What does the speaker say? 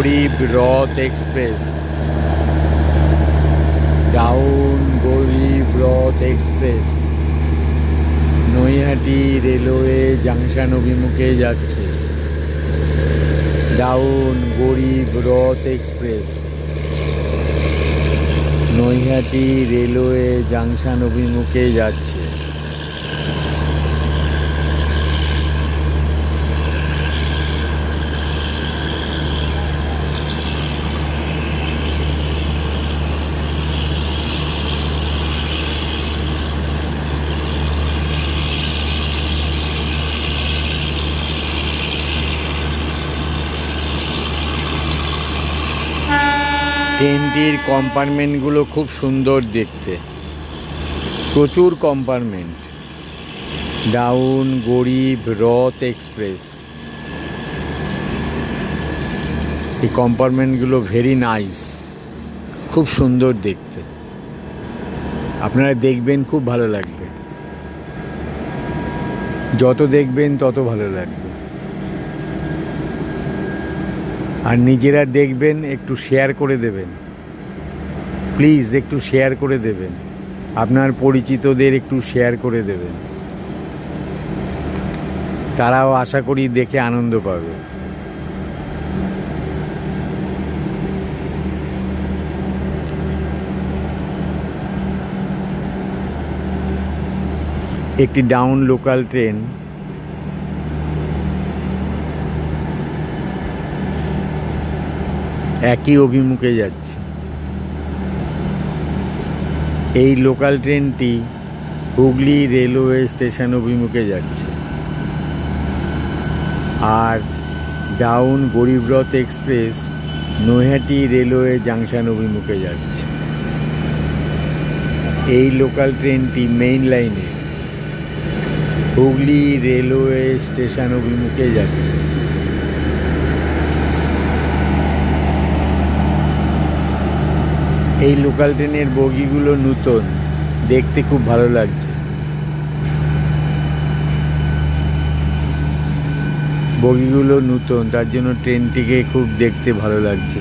গরিব রথ express, down গরিব রথ এক্সপ্রেস নৈহাটি রেলওয়ে জাংশন অভিমুখে যাচ্ছে। ডাউন গরিব রথ এক্সপ্রেস নৈহাটি রেলওয়ে জাংশন অভিমুখে যাচ্ছে। ট্রেনটির কম্পার্টমেন্টগুলো খুব সুন্দর দেখতে, প্রচুর কম্পার্টমেন্ট। ডাউন গরিব রথ এক্সপ্রেস, এই কম্পার্টমেন্টগুলো ভেরি নাইস, খুব সুন্দর দেখতে। আপনারা দেখবেন, খুব ভালো লাগবে। যত দেখবেন তত ভালো লাগবে। আর নিজেরা দেখবেন, একটু শেয়ার করে দেবেন প্লিজ, একটু শেয়ার করে দেবেন, আপনার পরিচিতদের একটু শেয়ার করে দেবেন, তারাও আশা করি দেখে আনন্দ পাবে। একটি ডাউন লোকাল ট্রেন একই অভিমুখে যাচ্ছে। এই লোকাল ট্রেনটি হুগলি রেলওয়ে স্টেশন অভিমুখে যাচ্ছে। আর down Garib Rath express Naihati railway junction অভিমুখে যাচ্ছে। এই লোকাল ট্রেনটি মেইন লাইনে হুগলি রেলওয়ে স্টেশন অভিমুখে যাচ্ছে। এই লোকাল ট্রেনের বগিগুলো নতুন, দেখতে খুব ভালো লাগছে। বগিগুলো নতুন, তার জন্য ট্রেনটিকে খুব দেখতে ভালো লাগছে।